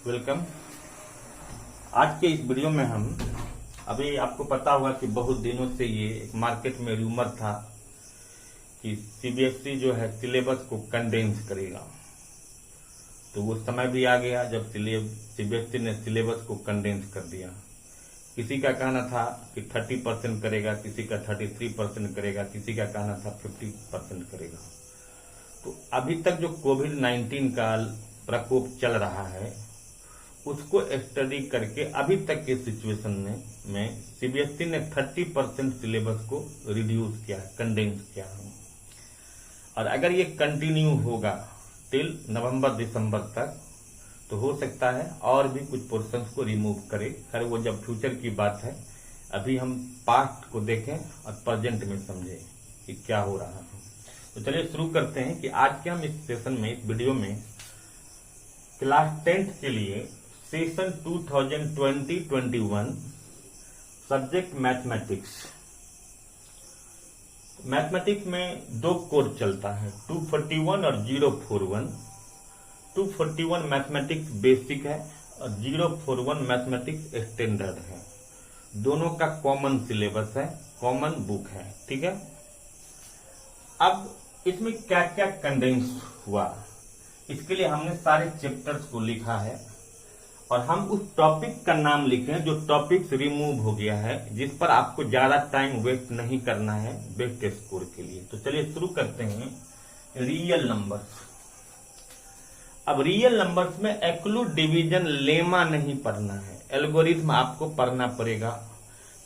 Welcome. आज के इस वीडियो में हम अभी आपको पता होगा कि बहुत दिनों से ये एक मार्केट में रूमर था कि सीबीएसई जो है सिलेबस को कंडेंस करेगा। तो वो समय भी आ गया जब सीबीएसई ने सिलेबस को कंडेंस कर दिया। किसी का कहना था कि 30% करेगा, किसी का 33% करेगा, किसी का कहना था 50% करेगा। तो अभी तक जो कोविड-19 का प्रकोप चल रहा है उसको स्टडी करके अभी तक के सिचुएशन में सीबीएसई ने 30% सिलेबस को रिड्यूस किया है, कंडेंस किया है। और अगर ये कंटिन्यू होगा टिल नवंबर दिसंबर तक तो हो सकता है और भी कुछ पोर्शंस को रिमूव करे। खैर वो जब फ्यूचर की बात है, अभी हम पास्ट को देखें और प्रेजेंट में समझें कि क्या हो रहा है। तो चलिए शुरू करते हैं कि आज के हम इस सेशन में, इस वीडियो में क्लास 10th के लिए सेशन 2020-21 सब्जेक्ट मैथमेटिक्स। मैथमेटिक्स में दो कोड चलता है, 241 और 041। 241 मैथमेटिक्स बेसिक है और 041 मैथमेटिक्स स्टैंडर्ड है। दोनों का कॉमन सिलेबस है, कॉमन बुक है, ठीक है। अब इसमें क्या क्या कंडेंस हुआ, इसके लिए हमने सारे चैप्टर्स को लिखा है और हम उस टॉपिक का नाम लिखे जो टॉपिक्स रिमूव हो गया है, जिस पर आपको ज्यादा टाइम वेस्ट नहीं करना है बेस्ट स्कोर के लिए। तो चलिए शुरू करते हैं रियल नंबर्स। अब रियल नंबर्स में एक्लूड डिवीजन लेमा नहीं पढ़ना है, एल्गोरिथम आपको पढ़ना पड़ेगा,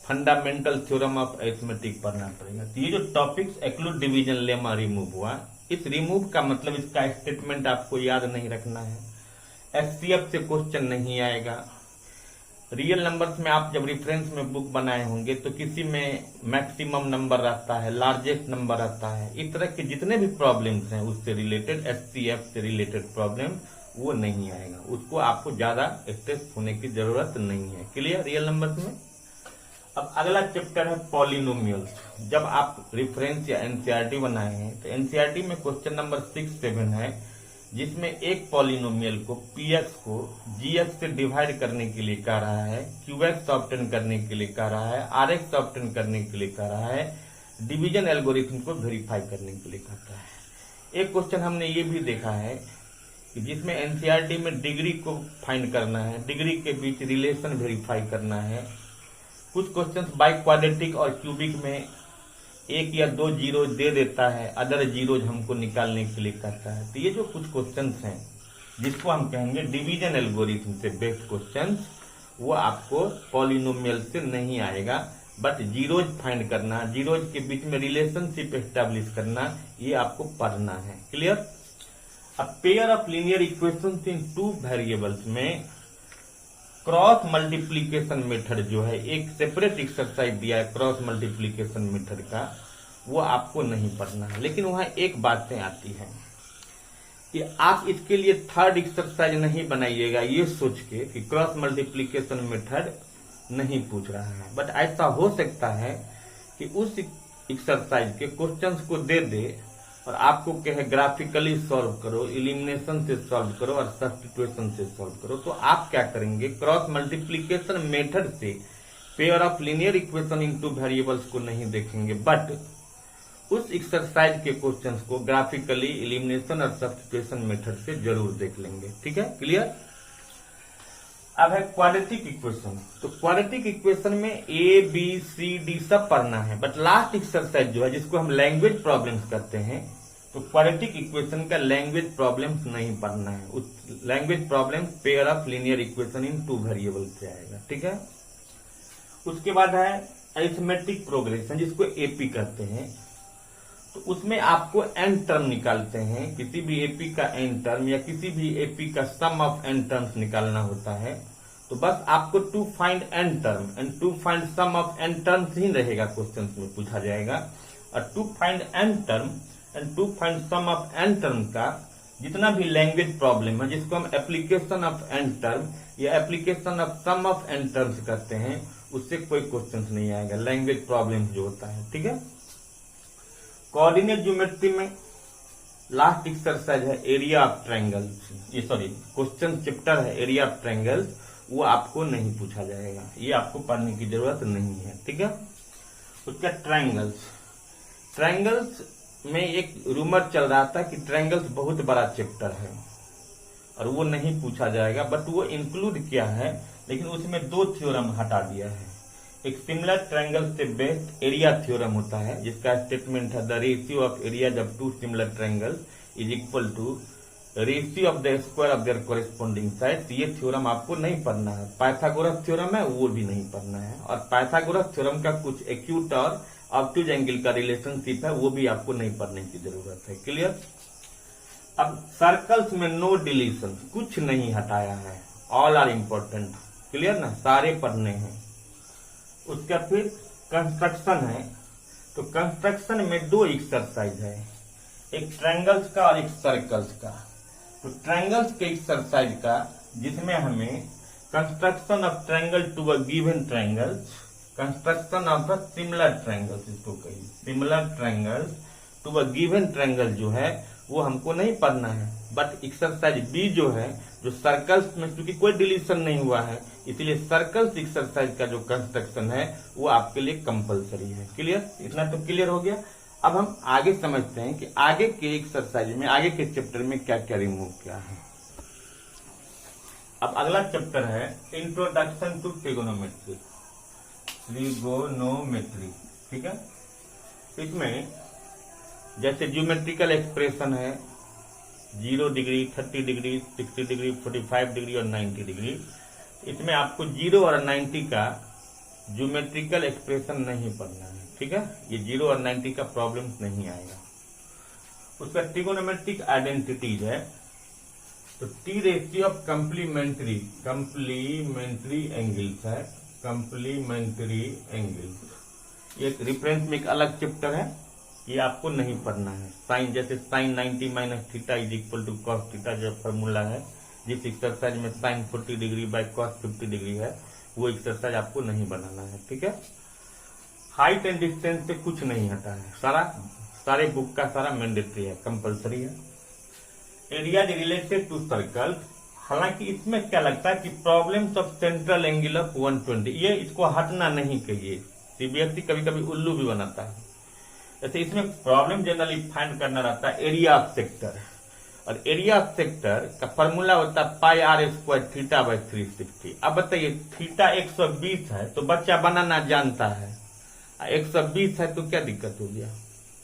फंडामेंटल थ्योरम ऑफ अरिथमेटिक पढ़ना पड़ेगा। तो ये जो टॉपिक्स एक्लूड डिवीजन लेमा रिमूव हुआ, इस रिमूव का मतलब इसका स्टेटमेंट आपको याद नहीं रखना है, एचसीएफ से क्वेश्चन नहीं आएगा। रियल नंबर्स में आप जब रेफरेंस में बुक बनाए होंगे तो किसी में मैक्सिमम नंबर रहता है, लार्जेस्ट नंबर रहता है, इस तरह के जितने भी प्रॉब्लम्स हैं उससे रिलेटेड, एचसीएफ से रिलेटेड प्रॉब्लम वो नहीं आएगा, उसको आपको ज्यादा स्ट्रेस होने की जरूरत नहीं है। क्लियर रियल नंबर्स में। अब अगला चैप्टर है पॉलिनोमियल्स। जब आप रेफरेंस या एनसीईआरटी बनाए हैं तो एनसीईआरटी में क्वेश्चन नंबर 6-7 है, जिसमें एक पॉलिनोमियल को पीएक्स को जीएक्स से डिवाइड करने के लिए कह रहा है, क्यूएक्स ऑब्टेन करने के लिए कह रहा है, आरएक्स ऑब्टेन करने के लिए कह रहा है, डिवीजन एल्गोरिथम को वेरीफाई करने के लिए कहता है। एक क्वेश्चन हमने ये भी देखा है कि जिसमें एनसीईआरटी में डिग्री को फाइंड करना है, डिग्री के बीच रिलेशन वेरीफाई करना है। कुछ क्वेश्चंस बाय क्वाड्रेटिक और क्यूबिक में एक या दो जीरो दे देता है, अदर जीरोज हमको निकालने के लिए कहता है। तो ये जो कुछ क्वेश्चंस हैं जिसको हम कहेंगे डिवीजन एल्गोरिथम से बेस्ड क्वेश्चंस, वो आपको पॉलिनोमियल से नहीं आएगा, बट जीरोज फाइंड करना, जीरोज के बीच में रिलेशनशिप एस्टेब्लिश करना, ये आपको पढ़ना है। क्लियर। अब pair of linear equations in two variables में क्रॉस मल्टीप्लीकेशन मेथड जो है, एक सेपरेट एक्सरसाइज दिया है क्रॉस मल्टीप्लीकेशन मेथड का, वो आपको नहीं पढ़ना है। लेकिन वहां एक बातें आती हैं कि आप इसके लिए थर्ड एक्सरसाइज नहीं बनाइएगा ये सोच के कि क्रॉस मल्टीप्लीकेशन मेथड नहीं पूछ रहा है, बट ऐसा हो सकता है कि उस एक्सरसाइज के क्वेश्चंस को दे दे और आपको कहे ग्राफिकली सॉल्व करो, इलिमिनेशन से सॉल्व करो और सब्स्टिट्यूशन से सॉल्व करो। तो आप क्या करेंगे, क्रॉस मल्टीप्लीकेशन मेथड से pair of linear equation into variables को नहीं देखेंगे, बट उस एक्सरसाइज के क्वेश्चंस को ग्राफिकली, इलिमिनेशन और सब्स्टिट्यूशन मेथड से जरूर देख लेंगे। ठीक है, क्लियर। अब है क्वाड्रेटिक इक्वेशन। तो क्वाड्रेटिक इक्वेशन में ए बी सी डी सब पढ़ना है, बट लास्ट एक्सरसाइज जो है जिसको हम लैंग्वेज प्रॉब्लम्स करते हैं, तो क्वाड्रेटिक इक्वेशन का लैंग्वेज प्रॉब्लम्स नहीं पढ़ना है। उस language problems pair of linear equation in two variable से आएगा। ठीक है। उसके बाद है अरिथमेटिक प्रोग्रेशन, जिसको एपी कहते हैं। तो उसमें आपको एन टर्म निकालते हैं, किसी भी एपी का एन टर्म या किसी भी एपी का सम ऑफ एन टर्म्स निकालना होता है। तो बस आपको to find n term and to find sum of n terms ही रहेगा, क्वेश्चन में पूछा जाएगा। और to find n term and to find sum of n term का जितना भी लैंग्वेज प्रॉब्लम है, जिसको हम एप्लीकेशन ऑफ एन टर्म या application of sum of n terms करते हैं, उससे कोई क्वेश्चन नहीं आएगा, लैंग्वेज प्रॉब्लम जो होता है। ठीक है। कोऑर्डिनेट ज्योमेट्री में लास्ट एक्सरसाइज है एरिया ऑफ ट्रायंगल्स, ये सॉरी क्वेश्चन चैप्टर है एरिया ऑफ ट्रायंगल्स, वो आपको नहीं पूछा जाएगा, ये आपको पढ़ने की जरूरत नहीं है, ठीक है। उसका ट्रायंगल्स में एक रूमर चल रहा था कि ट्रायंगल्स बहुत बड़ा चैप्टर है और वो नहीं पूछा जाएगा, बट वो इंक्लूड किया है, लेकिन उसमें 2 थ्योरम हटा दिया है। एक सिमिलर ट्रायंगल से बेस्ड एरिया थ्योरम होता है, जिसका स्टेटमेंट है the ratio of area of 2 similar triangles is equal to ratio of the square of their corresponding sides. ये थ्योरम आपको नहीं पढ़ना है। पाइथागोरस थ्योरम है वो भी नहीं पढ़ना है, और पाइथागोरस थ्योरम का कुछ एक्यूट और ऑब्ट्यूज एंगल का रिलेशनशिप है, वो भी आपको नहीं पढ़ने की जरूरत है। क्लियर। अब सर्कल्स में नो डिलीशन, कुछ नहीं हटाया है, ऑल आर इंपॉर्टेंट। क्लियर ना, सारे पढ़ने हैं। उसका फिर कंस्ट्रक्शन है, तो कंस्ट्रक्शन में 2 एक्सरसाइज है, एक ट्रायंगल्स का और एक सर्कल्स का। तो ट्रायंगल्स के एक्सरसाइज का, जिसमें हमें construction of triangle to a given triangles, construction of the similar triangles, इसको कहिए similar triangles to a given triangle जो है वो हमको नहीं पढ़ना है। बट एक्सरसाइज बी जो है, जो सर्कल्स में क्योंकि कोई डिलीशन नहीं हुआ है, इसलिए सर्कल्स एक्सरसाइज का जो कंस्ट्रक्शन है वो आपके लिए कंपलसरी है। क्लियर, इतना तो क्लियर हो गया। अब हम आगे समझते हैं कि आगे के एक्सरसाइज में, आगे के चैप्टर में क्या क्या रिमूव किया है। अब अगला चैप्टर है इंट्रोडक्शन टू ट्रिगोनोमेट्री, ठीक है। इसमें जैसे ज्योमेट्रिकल एक्सप्रेशन है 0 डिग्री, 30 डिग्री, 60 डिग्री, 45 डिग्री और 90 डिग्री, इसमें आपको 0 और 90 का ज्योमेट्रिकल एक्सप्रेशन नहीं पढ़ना है, ठीक है। ये 0 और 90 का प्रॉब्लम नहीं आएगा। उसका ट्रिगोनोमेट्रिक आइडेंटिटीज है, तो T ratio of complementary angles है, कंप्लीमेंट्री एंगल्स। ये रेफरेंस में एक अलग चैप्टर है, ये आपको नहीं पढ़ना है। साइन, जैसे sine 90 minus theta is equal to cos theta जो फॉर्मूला है, जिस एक्सरसाइज में sine 40 degree by cos 50 degree है, वो एक्सरसाइज आपको नहीं बनाना है, ठीक है। हाइट एंड डिस्टेंस से कुछ नहीं हटा है, सारे बुक का सारा मैंडेटरी है, कंपलसरी है। एरिया रिलेटेड टू सर्कल, हालांकि इसमें क्या लगता है कि problems of central angle of 120, ये इसको हटना नहीं कहिए, सीबीएसई कभी कभी उल्लू भी बनाता है। जैसे इसमें प्रॉब्लम जनरली फाइंड करना रहता है एरिया ऑफ सेक्टर, और एरिया ऑफ सेक्टर का फॉर्मूला होता है पाई आर स्क्वायर थीटा बाय 360। अब बताइए थीटा 120 है तो बच्चा बनाना जानता है, 120 है तो क्या दिक्कत हो गया,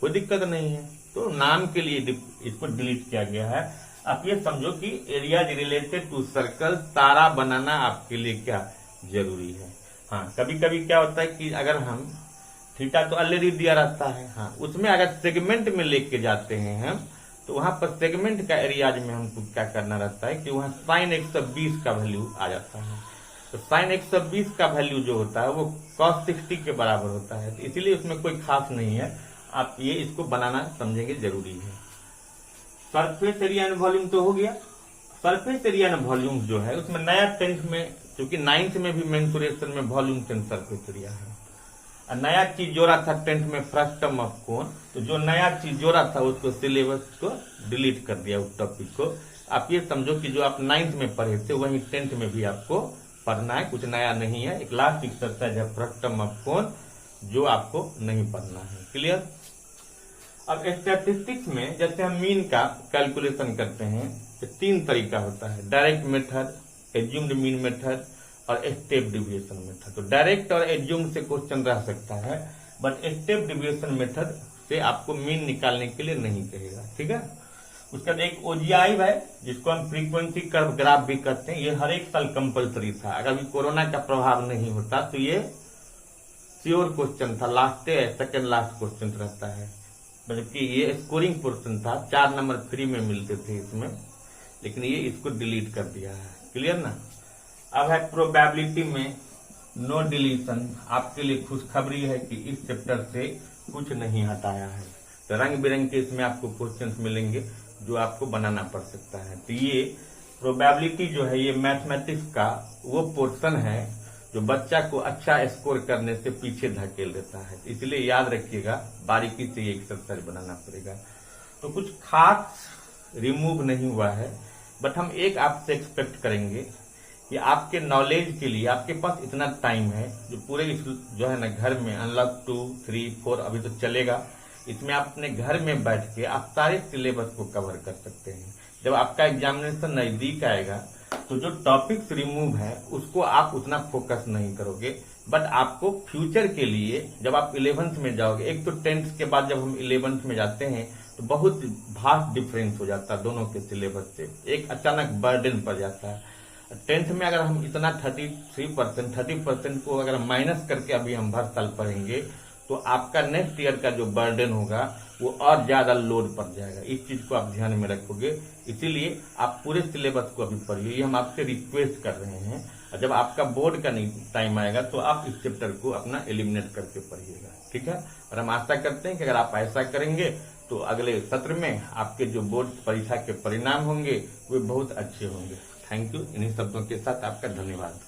कोई दिक्कत नहीं है, तो नाम के लिए इसको डिलीट किया गया है। आप ये समझो कि एरिया रिलेटेड टू सर्कल सारा बनाना आपके लिए क्या जरूरी है। हाँ, कभी कभी क्या होता है कि अगर हम थीटा तो ऑलरेडी दिया रहता है, हाँ, उसमें अगर सेगमेंट में लेके जाते हैं हम, तो वहां पर सेगमेंट का एरियाज में हमको क्या करना रहता है कि वहां साइन 120 का वैल्यू आ जाता है, तो साइन 120 का वैल्यू जो होता है वो कॉस 60 के बराबर होता है, तो इसीलिए उसमें कोई खास नहीं है, आप ये इसको बनाना समझेंगे जरूरी है। सरफेस एरिया एंड वॉल्यूम तो हो गया। सरफेस एरिया एंड वॉल्यूम जो है उसमें नया 10th में, क्योंकि 9th में भी मेंसुरेशन में वॉल्यूम एंड सरफेस एरिया है, और नया चीज जोड़ा था 10th में फ्रस्टम ऑफ कोन, तो जो नया चीज जोड़ा था उसको सिलेबस को डिलीट कर दिया उस टॉपिक को। आप ये समझो कि जो आप 9th में पढ़े थे वही 10th में भी आपको पढ़ना है, कुछ नया नहीं है। एक लास्ट एक्सरसाइज है फ्रस्टम ऑफ कोन, जो आपको नहीं पढ़ना है। क्लियर। अब स्टैटिस्टिक्स में जैसे हम मीन का कैलकुलेशन करते हैं तो 3 तरीका होता है, direct method, assumed mean method और स्टेप डिविएशन मेथड। तो डायरेक्ट और एज्यूम्ड से क्वेश्चन रह सकता है, बट स्टेप डिविएशन मेथड से आपको मीन निकालने के लिए नहीं कहेगा, ठीक है। उसके बाद एक ओजीआई है जिसको हम फ्रीक्वेंसी कर्व ग्राफ भी करते हैं, ये हर एक साल कंपलसरी था, अगर भी कोरोना का प्रभाव नहीं होता तो ये श्योर क्वेश्चन था, लास्ट सेकंड लास्ट क्वेश्चन रहता है, बल्कि ये स्कोरिंग पोर्शन था, 4 नंबर फ्री में मिलते थे इसमें, लेकिन ये इसको डिलीट कर दिया है। क्लियर ना। अब है प्रोबेबिलिटी में नो डिलीशन। आपके लिए खुशखबरी है कि इस चैप्टर से कुछ नहीं हटाया है, तो रंग बिरंग के इसमें आपको क्वेश्चंस मिलेंगे जो आपको बनाना पड़ सकता है। तो ये प्रोबेबिलिटी जो है ये मैथमेटिक्स का वो पोर्शन है जो बच्चा को अच्छा स्कोर करने से पीछे धकेल देता है, इसलिए याद रखिएगा बारीकी से ये एक्सरसाइज बनाना पड़ेगा। तो कुछ खास रिमूव नहीं हुआ है, बट हम एक आपसे एक्सपेक्ट करेंगे कि आपके नॉलेज के लिए आपके पास इतना टाइम है, जो पूरे इस जो है ना घर में अनलॉक 2, 3, 4 अभी तो चलेगा, इसमें आप अपने घर में बैठ के आप सारे सिलेबस को कवर कर सकते हैं। जब आपका एग्जामिनेशन नजदीक आएगा तो जो टॉपिक्स रिमूव है उसको आप उतना फोकस नहीं करोगे, बट आपको फ्यूचर के लिए जब आप 11th में जाओगे, एक तो 10th के बाद जब हम 11th में जाते हैं तो बहुत भास्ट डिफरेंस हो जाता है दोनों के सिलेबस से, एक अचानक बर्डन पड़ जाता है। 10th में अगर हम इतना 30% को अगर माइनस करके अभी हम हर साल पढ़ेंगे तो आपका नेक्स्ट ईयर का जो बर्डन होगा वो और ज्यादा लोड पड़ जाएगा। इस चीज को आप ध्यान में रखोगे, इसीलिए आप पूरे सिलेबस को अभी पढ़िए, ये हम आपसे रिक्वेस्ट कर रहे हैं। और जब आपका बोर्ड का टाइम आएगा तो आप इस चैप्टर को अपना एलिमिनेट करके पढ़िएगा, ठीक है। और हम आशा करते हैं कि अगर आप ऐसा करेंगे तो अगले सत्र में आपके जो बोर्ड परीक्षा के परिणाम होंगे वे बहुत अच्छे होंगे। Thank you. इन्हीं शब्दों के साथ आपका धन्यवाद।